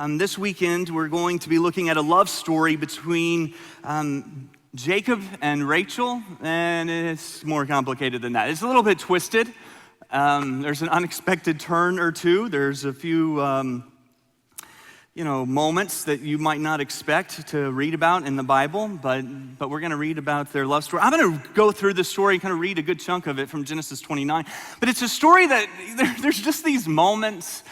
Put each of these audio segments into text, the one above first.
This weekend, we're going to be looking at a love story between Jacob and Rachel, and it's more complicated than that. It's a little bit twisted. There's an unexpected turn or two. There's a few, moments that you might not expect to read about in the Bible, but we're going to read about their love story. I'm going to go through the story and kind of read a good chunk of it from Genesis 29. But it's a story that there's just these moments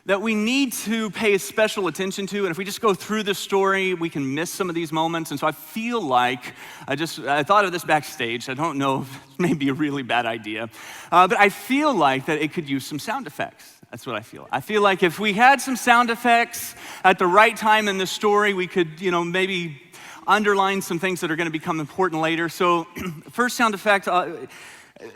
that we need to pay special attention to, and if we just go through the story, we can miss some of these moments. And so I feel like, I thought of this backstage. I don't know if it may be a really bad idea, but I feel like that it could use some sound effects. That's what I feel. I feel like if we had some sound effects at the right time in the story, we could, maybe underline some things that are going to become important later. So first sound effect,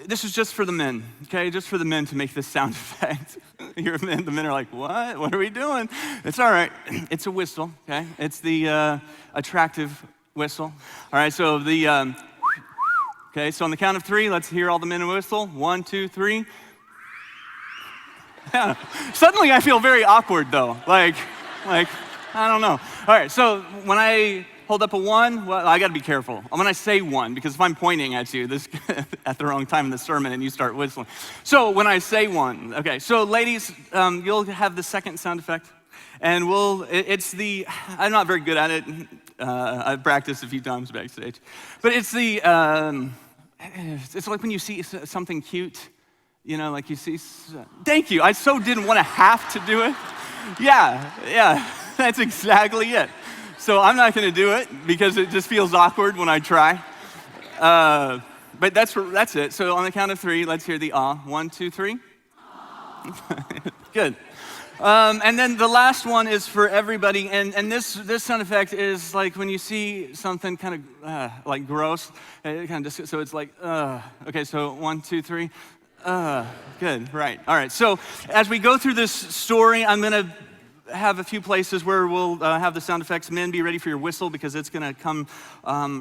this is just for the men, okay? Just for the men to make this sound effect. The men are like, what? What are we doing? It's all right. It's a whistle, okay? It's the attractive whistle. All right, so okay, so on the count of three, let's hear all the men whistle. 1, 2, 3. Yeah. Suddenly I feel very awkward though. Like, I don't know. All right, so when I hold up a 1, well, I gotta be careful. When I say 1, because if I'm pointing at you this at the wrong time in the sermon and you start whistling. So when I say 1, okay, so ladies, you'll have the second sound effect. And I'm not very good at it. I've practiced a few times backstage. But it's like when you see something cute, like you see, thank you. I so didn't want to have to do it. Yeah, that's exactly it. So I'm not going to do it because it just feels awkward when I try. But that's it. So on the count of 3, let's hear the ah. 1, 2, 3. Good. And then the last one is for everybody. And this sound effect is like when you see something kind of like gross. So it's like, okay, so 1, 2, 3. Good, right. All right, so as we go through this story, I'm going to have a few places where we'll have the sound effects. Men, be ready for your whistle because it's going to come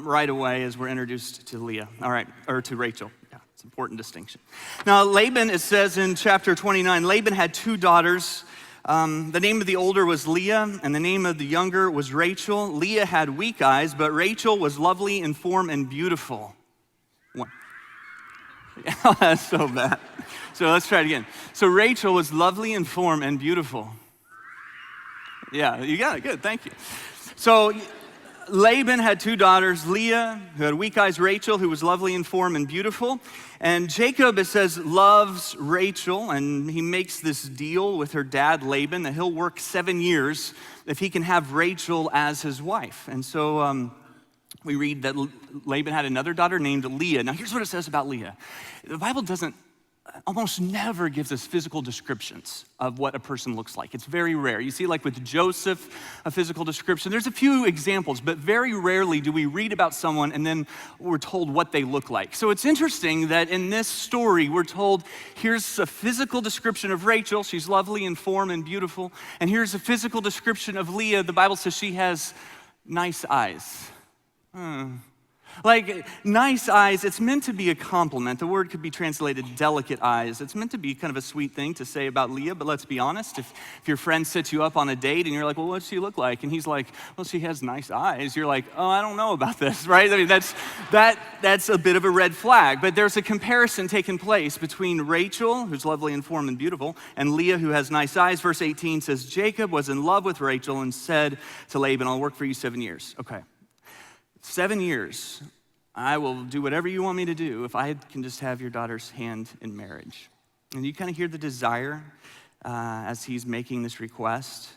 right away as we're introduced to Leah. All right, or to Rachel. Yeah, it's an important distinction. Now, Laban, it says in chapter 29, Laban had 2 daughters. The name of the older was Leah, and the name of the younger was Rachel. Leah had weak eyes, but Rachel was lovely in form and beautiful. That's so bad. So let's try it again. So Rachel was lovely in form and beautiful. Yeah, you got it. Good, thank you. So Laban had 2 daughters, Leah, who had weak eyes, Rachel, who was lovely in form and beautiful. And Jacob, it says, loves Rachel, and he makes this deal with her dad, Laban, that he'll work 7 years if he can have Rachel as his wife. And so we read that Laban had another daughter named Leah. Now, here's what it says about Leah. The Bible almost never gives us physical descriptions of what a person looks like. It's very rare. You see, like with Joseph, a physical description. There's a few examples, but very rarely do we read about someone and then we're told what they look like. So it's interesting that in this story, we're told, here's a physical description of Rachel. She's lovely in form and beautiful. And here's a physical description of Leah. The Bible says she has nice eyes. Like, nice eyes, it's meant to be a compliment. The word could be translated delicate eyes. It's meant to be kind of a sweet thing to say about Leah, but let's be honest. If your friend sets you up on a date and you're like, well, what does she look like? And he's like, well, she has nice eyes. You're like, oh, I don't know about this, right? I mean, that's a bit of a red flag. But there's a comparison taking place between Rachel, who's lovely in form and beautiful, and Leah, who has nice eyes. Verse 18 says, Jacob was in love with Rachel and said to Laban, I'll work for you 7 years. Okay. 7 years, I will do whatever you want me to do if I can just have your daughter's hand in marriage. And you kind of hear the desire as he's making this request.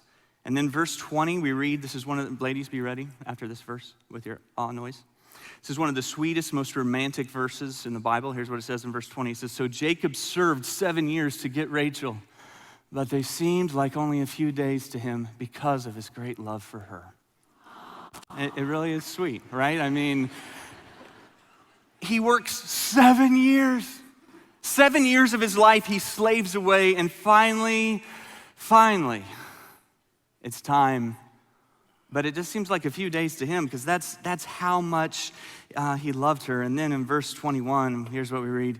And then verse 20, we read, this is one of the, ladies, be ready after this verse with your ah noise. This is one of the sweetest, most romantic verses in the Bible. Here's what it says in verse 20. It says, so Jacob served 7 years to get Rachel, but they seemed like only a few days to him because of his great love for her. It really is sweet, right? I mean, he works 7 years. 7 years of his life he slaves away, and finally, it's time. But it just seems like a few days to him because that's how much he loved her. And then in verse 21, here's what we read.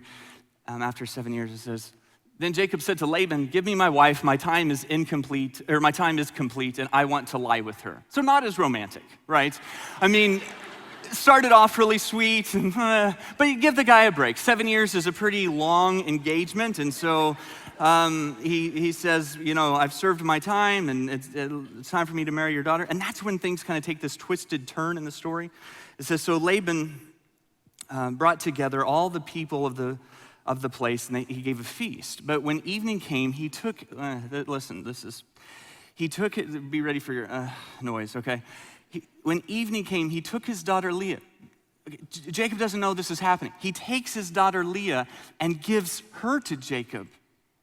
After 7 years, it says, Then Jacob said to Laban, give me my wife, my time is complete, and I want to lie with her. So not as romantic, right? I mean, started off really sweet, but you give the guy a break. 7 years is a pretty long engagement, and so he says, I've served my time, and it's time for me to marry your daughter. And that's when things kind of take this twisted turn in the story. It says, so Laban brought together all the people of the place, and he gave a feast. But when evening came, he took, be ready for your noise, okay? When evening came, he took his daughter Leah. Jacob doesn't know this is happening. He takes his daughter Leah and gives her to Jacob.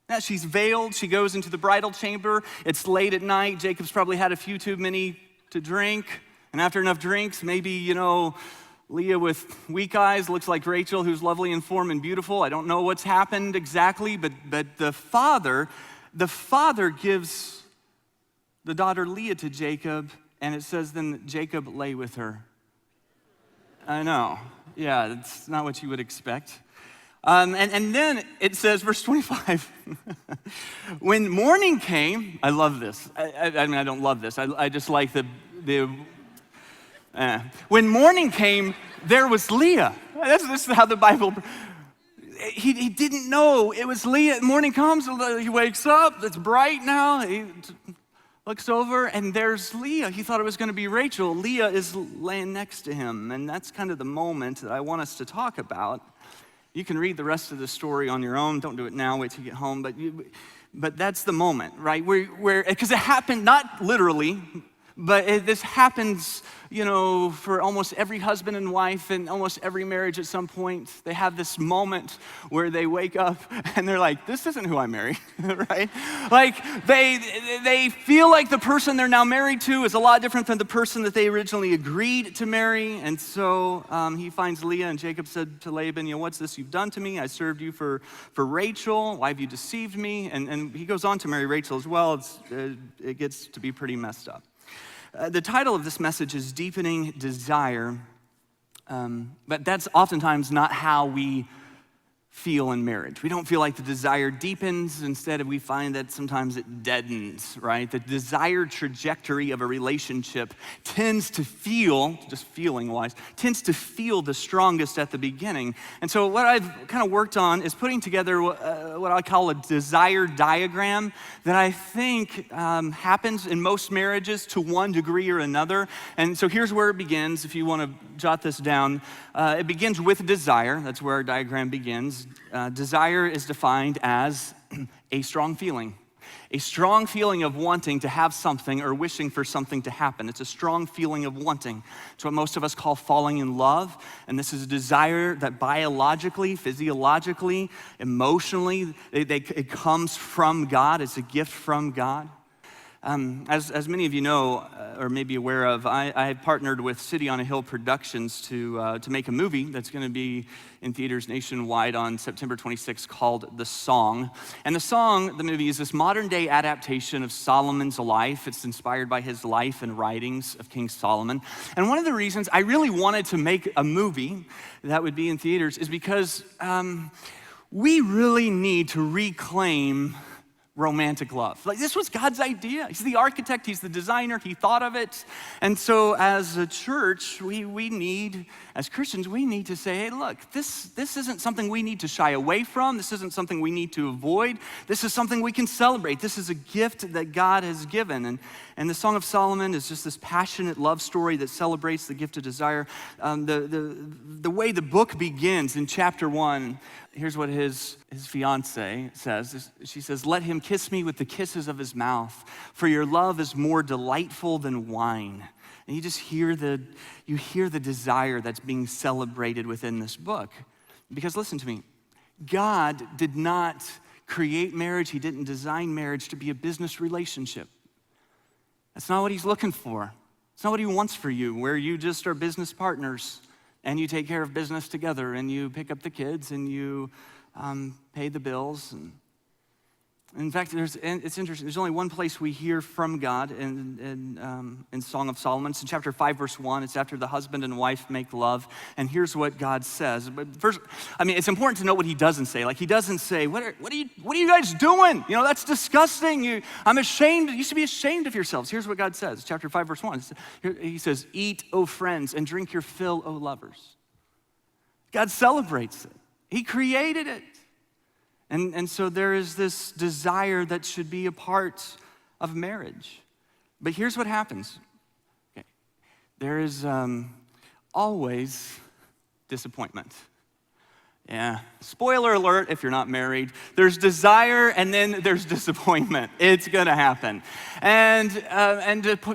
Now she's veiled, she goes into the bridal chamber. It's late at night, Jacob's probably had a few too many to drink. And after enough drinks, maybe, Leah with weak eyes looks like Rachel, who's lovely in form and beautiful. I don't know what's happened exactly, but the father gives the daughter Leah to Jacob, and it says then Jacob lay with her. I know, yeah, that's not what you would expect. And then it says, verse 25, when morning came, I love this. I mean, I don't love this. I just like when morning came, there was Leah. This is how the Bible, he didn't know it was Leah. Morning comes, he wakes up, it's bright now, he looks over, and there's Leah. He thought it was gonna be Rachel. Leah is laying next to him, and that's kind of the moment that I want us to talk about. You can read the rest of the story on your own. Don't do it now, wait till you get home, but that's the moment, right? Where because it happened, not literally, but this happens, for almost every husband and wife and almost every marriage at some point. They have this moment where they wake up and they're like, this isn't who I married, right? Like they feel like the person they're now married to is a lot different than the person that they originally agreed to marry. And so he finds Leah, and Jacob said to Laban, what's this you've done to me? I served you for Rachel. Why have you deceived me? And he goes on to marry Rachel as well. It gets to be pretty messed up. The title of this message is Deepening Desire, but that's oftentimes not how we feel in marriage. We don't feel like the desire deepens. Instead, we find that sometimes it deadens, right? The desired trajectory of a relationship tends to feel, just feeling-wise, tends to feel the strongest at the beginning. And so what I've kind of worked on is putting together what I call a desire diagram that I think happens in most marriages to one degree or another. And so here's where it begins, if you want to jot this down. It begins with desire. That's where our diagram begins. Desire is defined as a strong feeling of wanting to have something or wishing for something to happen. It's a strong feeling of wanting. It's what most of us call falling in love, and this is a desire that biologically, physiologically, emotionally, it comes from God. It's a gift from God. As many of you know, or may be aware of, I had partnered with City on a Hill Productions to make a movie that's going to be in theaters nationwide on September 26th called The Song. And the movie, is this modern-day adaptation of Solomon's life. It's inspired by his life and writings of King Solomon. And one of the reasons I really wanted to make a movie that would be in theaters is because we really need to reclaim romantic love. Like, this was God's idea. He's the architect, he's the designer, he thought of it. And so as a church, we need, as Christians, we need to say, hey, look, this isn't something we need to shy away from. This isn't something we need to avoid. This is something we can celebrate. This is a gift that God has given. And the Song of Solomon is just this passionate love story that celebrates the gift of desire. The way the book begins in chapter 1, here's what his fiance says. She says, let him kiss me with the kisses of his mouth, for your love is more delightful than wine. And you just hear the desire that's being celebrated within this book. Because listen to me, God did not create marriage. He didn't design marriage to be a business relationship. That's not what he's looking for. It's not what he wants for you, where you just are business partners and you take care of business together and you pick up the kids and you pay the bills. In fact, it's interesting. There's only one place we hear from God in Song of Solomon. It's in chapter 5, verse 1. It's after the husband and wife make love. And here's what God says. But first, it's important to know what he doesn't say. Like, he doesn't say, what are you guys doing? That's disgusting. I'm ashamed. You should be ashamed of yourselves. Here's what God says. Chapter 5, verse 1. He says, eat, O friends, and drink your fill, O lovers. God celebrates it. He created it. And so there is this desire that should be a part of marriage. But here's what happens. Okay. There is always disappointment. Yeah, spoiler alert if you're not married. There's desire and then there's disappointment. It's gonna happen. And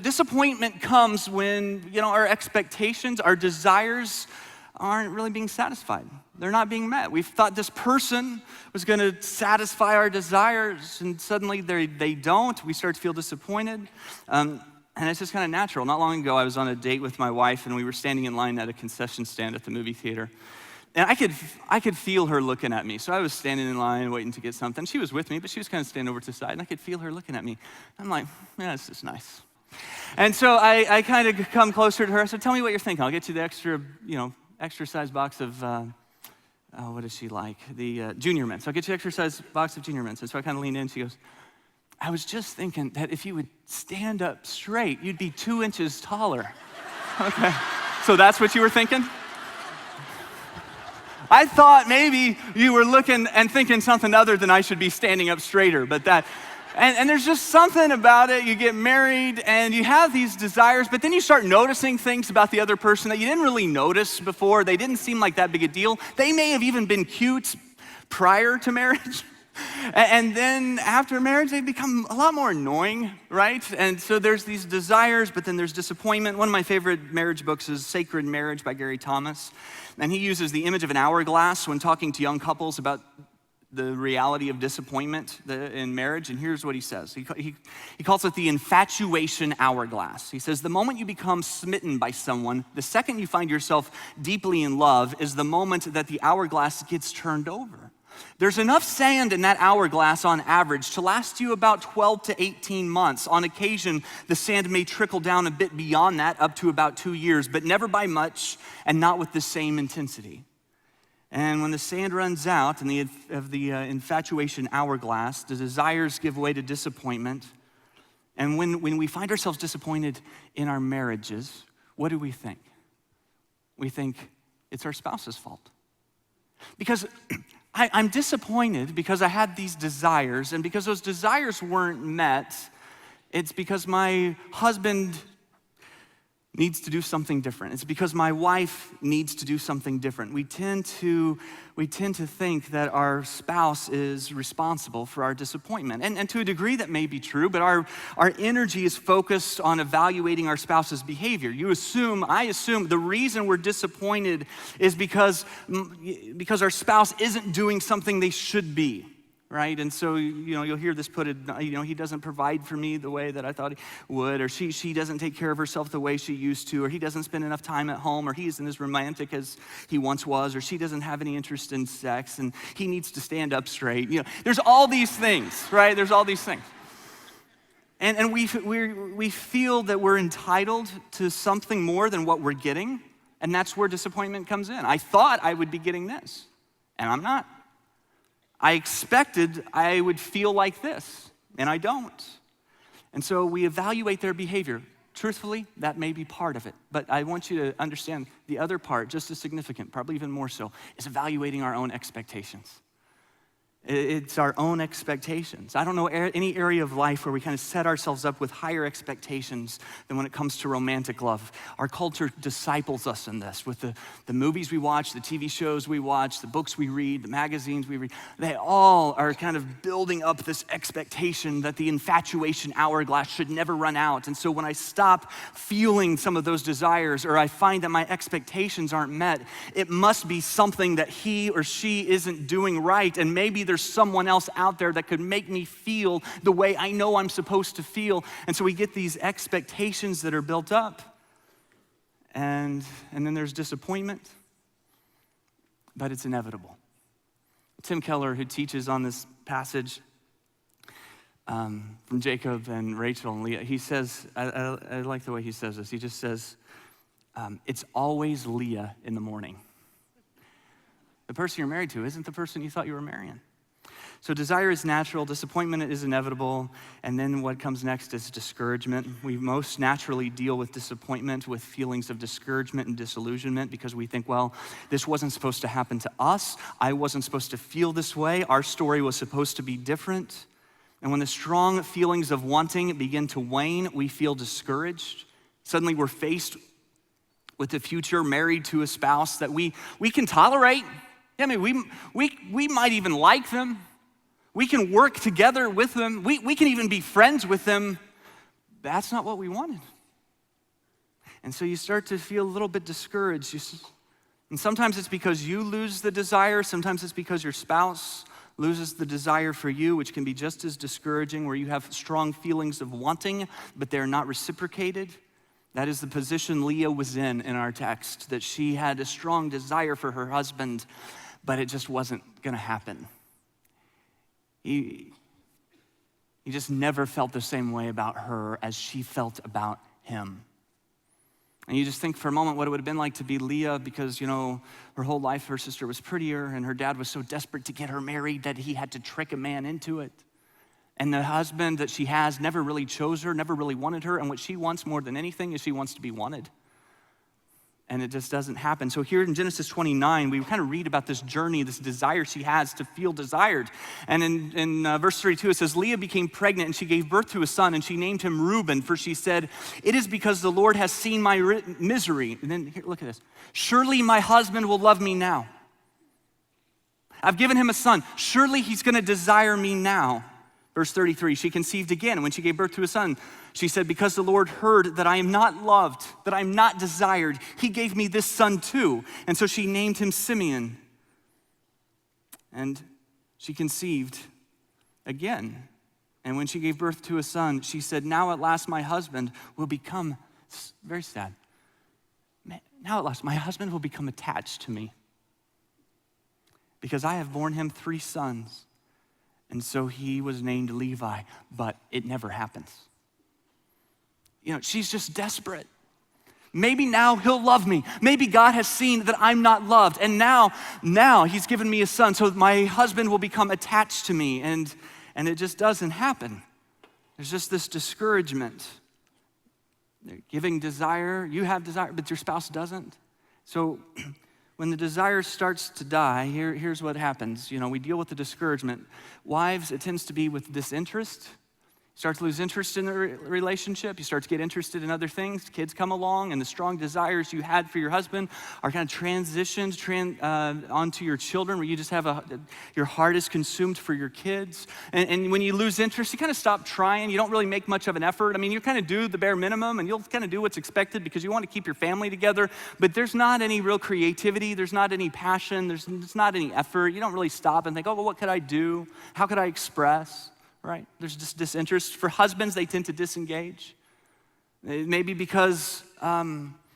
disappointment comes when, our expectations, our desires aren't really being satisfied. They're not being met. We thought this person was gonna satisfy our desires, and suddenly they don't. We start to feel disappointed. And it's just kind of natural. Not long ago, I was on a date with my wife, and we were standing in line at a concession stand at the movie theater. And I could feel her looking at me. So I was standing in line waiting to get something. She was with me, but she was kind of standing over to the side, and I could feel her looking at me. I'm like, yeah, this is nice. And so I kind of come closer to her. I said, tell me what you're thinking. I'll get you the extra size box of, what is she like? The Junior Mints. I'll get you an extra size box of Junior Mints. And so I kind of leaned in. She goes, I was just thinking that if you would stand up straight, you'd be 2 inches taller. Okay, so that's what you were thinking? I thought maybe you were looking and thinking something other than I should be standing up straighter, but that, and there's just something about it. You get married and you have these desires, but then you start noticing things about the other person that you didn't really notice before. They didn't seem like that big a deal. They may have even been cute prior to marriage. And then after marriage, they become a lot more annoying, right? And so there's these desires, but then there's disappointment. One of my favorite marriage books is Sacred Marriage by Gary Thomas. And he uses the image of an hourglass when talking to young couples about the reality of disappointment in marriage. And here's what he says. He calls it the infatuation hourglass. He says, the moment you become smitten by someone, the second you find yourself deeply in love is the moment that the hourglass gets turned over. There's enough sand in that hourglass on average to last you about 12 to 18 months. On occasion, the sand may trickle down a bit beyond that, up to about 2 years, but never by much and not with the same intensity. And when the sand runs out of the infatuation hourglass, the desires give way to disappointment. And when we find ourselves disappointed in our marriages, what do we think? We think it's our spouse's fault. Because I'm disappointed because I had these desires, and because those desires weren't met, it's because my husband needs to do something different. It's because my wife needs to do something different. We tend to think that our spouse is responsible for our disappointment. And to a degree that may be true, but our energy is focused on evaluating our spouse's behavior. I assume the reason we're disappointed is because our spouse isn't doing something they should be. Right? And so, you'll hear this put, he doesn't provide for me the way that I thought he would, or she doesn't take care of herself the way she used to, or he doesn't spend enough time at home, or he isn't as romantic as he once was, or she doesn't have any interest in sex, and he needs to stand up straight. There's all these things, right? There's all these things. And we feel that we're entitled to something more than what we're getting, and that's where disappointment comes in. I thought I would be getting this, and I'm not. I expected I would feel like this, and I don't. And so we evaluate their behavior. Truthfully, that may be part of it, but I want you to understand the other part, just as significant, probably even more so, is evaluating our own expectations. It's our own expectations. I don't know any area of life where we kind of set ourselves up with higher expectations than when it comes to romantic love. Our culture disciples us in this with the movies we watch, the TV shows we watch, the books we read, the magazines we read. They all are kind of building up this expectation that the infatuation hourglass should never run out. And so when I stop feeling some of those desires, or I find that my expectations aren't met, it must be something that he or she isn't doing right. And maybe there's someone else out there that could make me feel the way I know I'm supposed to feel. And so we get these expectations that are built up. And then there's disappointment, but it's inevitable. Tim Keller, who teaches on this passage, from Jacob and Rachel and Leah. He says, I like the way he says this. He just says, it's always Leah in the morning. The person you're married to isn't the person you thought you were marrying. So desire is natural, disappointment is inevitable, and then what comes next is discouragement. We most naturally deal with disappointment with feelings of discouragement and disillusionment because we think, well, this wasn't supposed to happen to us. I wasn't supposed to feel this way. Our story was supposed to be different. And when the strong feelings of wanting begin to wane, we feel discouraged. Suddenly we're faced with the future married to a spouse that we can tolerate. I mean, we might even like them. We can work together with them. We can even be friends with them. That's not what we wanted. And so you start to feel a little bit discouraged. And sometimes it's because you lose the desire. Sometimes it's because your spouse loses the desire for you, which can be just as discouraging, where you have strong feelings of wanting, but they're not reciprocated. That is the position Leah was in our text, that she had a strong desire for her husband, but it just wasn't gonna happen. He just never felt the same way about her as she felt about him. And you just think for a moment what it would have been like to be Leah, because, her whole life her sister was prettier and her dad was so desperate to get her married that he had to trick a man into it. And the husband that she has never really chose her, never really wanted her, and what she wants more than anything is she wants to be wanted. And it just doesn't happen. So here in Genesis 29, we kind of read about this journey, this desire she has to feel desired. And in verse 32, it says, Leah became pregnant and she gave birth to a son, and she named him Reuben, for she said, it is because the Lord has seen my misery. And then here, look at this. Surely my husband will love me now. I've given him a son. Surely he's gonna desire me now. Verse 33, she conceived again, and when she gave birth to a son, she said, because the Lord heard that I am not loved, that I am not desired, he gave me this son too. And so she named him Simeon. And she conceived again. And when she gave birth to a son, she said, now at last my husband will become, very sad, now at last my husband will become attached to me, because I have borne him 3 sons. And so he was named Levi, but it never happens. She's just desperate. Maybe now he'll love me. Maybe God has seen that I'm not loved. And now he's given me a son, so my husband will become attached to me. And it just doesn't happen. There's just this discouragement. They're giving desire, you have desire, but your spouse doesn't. So when the desire starts to die, here's what happens. We deal with the discouragement. Wives, it tends to be with disinterest. You start to lose interest in the relationship. You start to get interested in other things. Kids come along, and the strong desires you had for your husband are kind of transitioned onto your children, where you just have your heart is consumed for your kids. And when you lose interest, you kind of stop trying. You don't really make much of an effort. I mean, you kind of do the bare minimum, and you'll kind of do what's expected because you want to keep your family together. But there's not any real creativity. There's not any passion. There's not any effort. You don't really stop and think, oh, well, what could I do? How could I express? Right? There's just disinterest. For husbands, they tend to disengage. Maybe because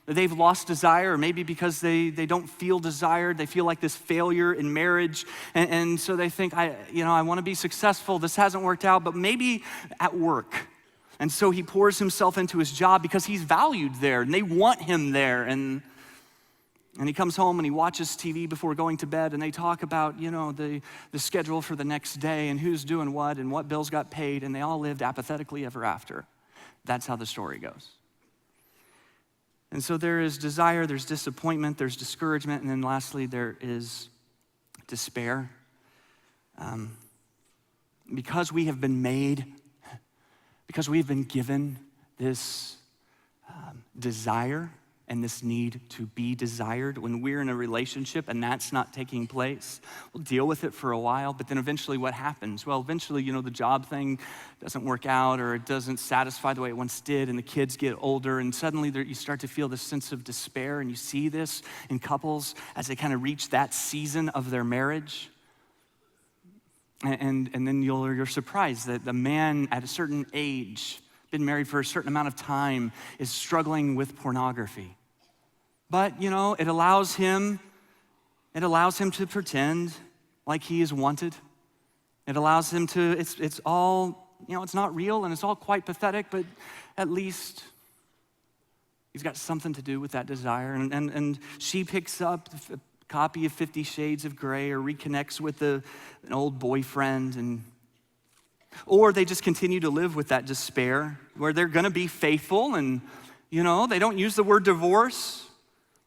they've lost desire, or maybe because they don't feel desired. They feel like this failure in marriage. And so they think, I want to be successful. This hasn't worked out, but maybe at work. And so he pours himself into his job because he's valued there, and they want him there. And he comes home and he watches TV before going to bed, and they talk about, the schedule for the next day and who's doing what and what bills got paid, and they all lived apathetically ever after. That's how the story goes. And so there is desire, there's disappointment, there's discouragement, and then lastly, there is despair. Because we have been given this desire, and this need to be desired, when we're in a relationship and that's not taking place, we'll deal with it for a while, but then eventually what happens? Well, eventually, the job thing doesn't work out, or it doesn't satisfy the way it once did, and the kids get older, and suddenly you start to feel this sense of despair, and you see this in couples as they kind of reach that season of their marriage. And then you're surprised that the man at a certain age, been married for a certain amount of time, is struggling with pornography. But, it allows him to pretend like he is wanted. It allows him to, it's all it's not real and it's all quite pathetic, but at least he's got something to do with that desire. And she picks up a copy of 50 Shades of Grey or reconnects with an old boyfriend, or they just continue to live with that despair where they're gonna be faithful and, they don't use the word divorce.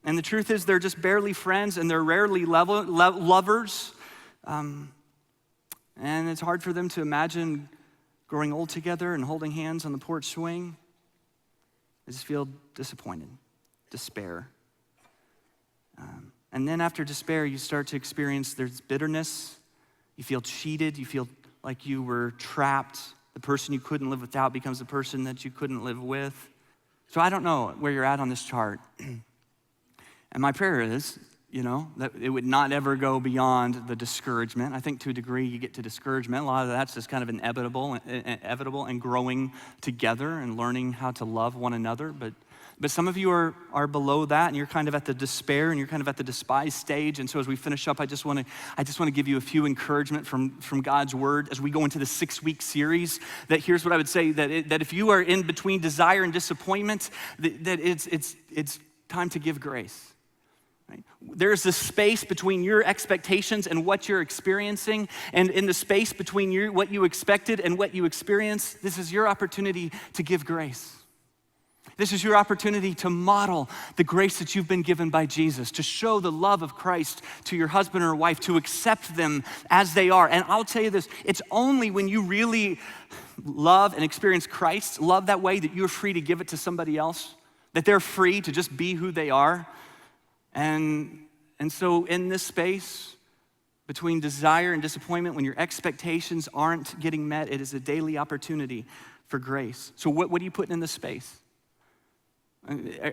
And the truth is they're just barely friends and they're rarely lovers. And it's hard for them to imagine growing old together and holding hands on the porch swing. They just feel disappointed, despair. And then after despair, you start to experience there's bitterness. You feel cheated. You feel like you were trapped. The person you couldn't live without becomes the person that you couldn't live with. So I don't know where you're at on this chart. And my prayer is, that it would not ever go beyond the discouragement. I think to a degree you get to discouragement. A lot of that's just kind of inevitable and growing together and learning how to love one another. But some of you are below that and you're kind of at the despair and you're kind of at the despise stage. And so as we finish up, I just want to give you a few encouragement from God's word as we go into the 6-week series. That here's what I would say, that if you are in between desire and disappointment, that it's time to give grace. Right? There's a space between your expectations and what you're experiencing, and in the space between what you expected and what you experienced, this is your opportunity to give grace. This is your opportunity to model the grace that you've been given by Jesus, to show the love of Christ to your husband or wife, to accept them as they are. And I'll tell you this, it's only when you really love and experience Christ, love that way, that you're free to give it to somebody else, that they're free to just be who they are. And so in this space between desire and disappointment, when your expectations aren't getting met, it is a daily opportunity for grace. So what are you putting in this space?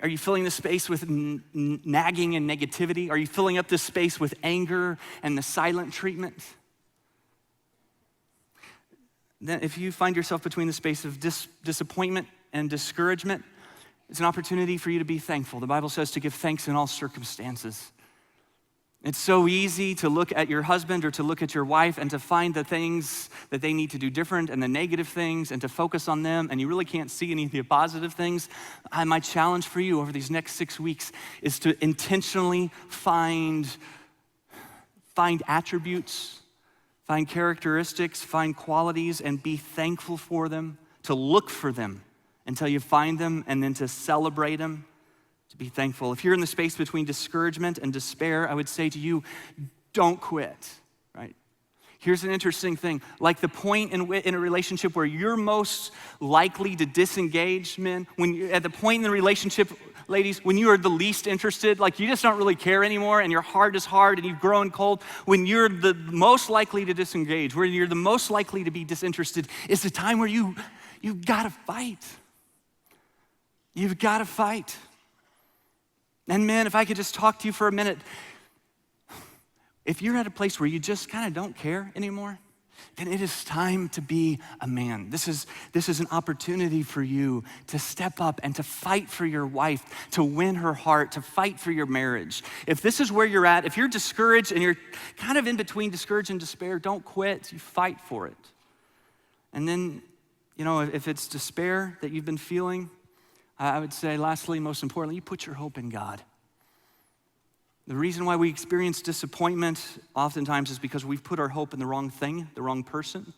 Are you filling this space with nagging and negativity? Are you filling up this space with anger and the silent treatment? Then if you find yourself between the space of disappointment and discouragement, it's an opportunity for you to be thankful. The Bible says to give thanks in all circumstances. It's so easy to look at your husband or to look at your wife and to find the things that they need to do different and the negative things and to focus on them, and you really can't see any of the positive things. My challenge for you over these next 6 weeks is to intentionally find attributes, find characteristics, find qualities, and be thankful for them, to look for them until you find them, and then to celebrate them, to be thankful. If you're in the space between discouragement and despair, I would say to you, don't quit, right? Here's an interesting thing. Like the point in a relationship where you're most likely to disengage, men, at the point in the relationship, ladies, when you are the least interested, like you just don't really care anymore and your heart is hard and you've grown cold, when you're the most likely to disengage, where you're the most likely to be disinterested, is the time where you've gotta fight. You've got to fight. And men, if I could just talk to you for a minute, if you're at a place where you just kind of don't care anymore, then it is time to be a man. This is an opportunity for you to step up and to fight for your wife, to win her heart, to fight for your marriage. If this is where you're at, if you're discouraged and you're kind of in between discouraged and despair, don't quit. You fight for it. And then, if it's despair that you've been feeling, I would say, lastly, most importantly, you put your hope in God. The reason why we experience disappointment oftentimes is because we've put our hope in the wrong thing, the wrong person.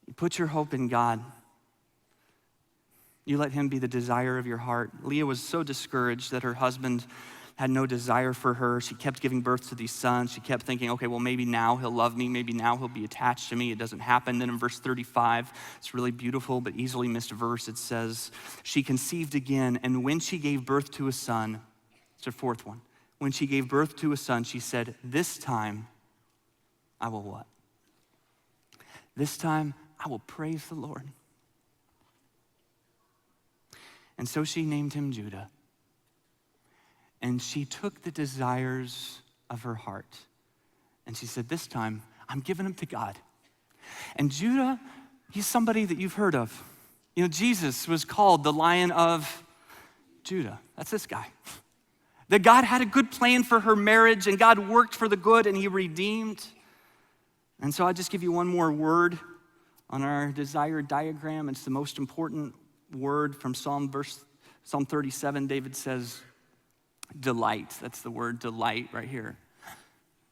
You put your hope in God. You let him be the desire of your heart. Leah was so discouraged that her husband had no desire for her. She kept giving birth to these sons. She kept thinking, okay, well, maybe now he'll love me. Maybe now he'll be attached to me. It doesn't happen. Then in verse 35, it's really beautiful but easily missed verse. It says, she conceived again, and when she gave birth to a son, it's her fourth one. When she gave birth to a son, she said, this time I will what? This time I will praise the Lord. And so she named him Judah. And she took the desires of her heart. And she said, this time, I'm giving them to God. And Judah, he's somebody that you've heard of. Jesus was called the Lion of Judah. That's this guy. That God had a good plan for her marriage, and God worked for the good, and he redeemed. And so I'll just give you one more word On our desire diagram, it's the most important word from Psalm 37. David says, delight. That's the word delight right here.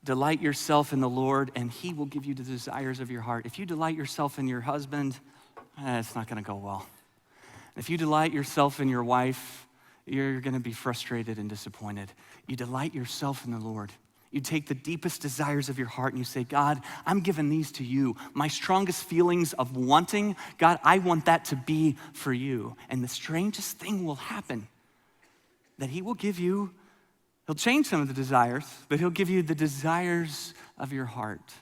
Delight yourself in the Lord, and he will give you the desires of your heart. If you delight yourself in your husband, it's not going to go well. If you delight yourself in your wife, you're going to be frustrated and disappointed. You delight yourself in the Lord. You take the deepest desires of your heart and you say, God, I'm giving these to you. My strongest feelings of wanting, God, I want that to be for you. And the strangest thing will happen, that he will give you, he'll change some of the desires, but he'll give you the desires of your heart.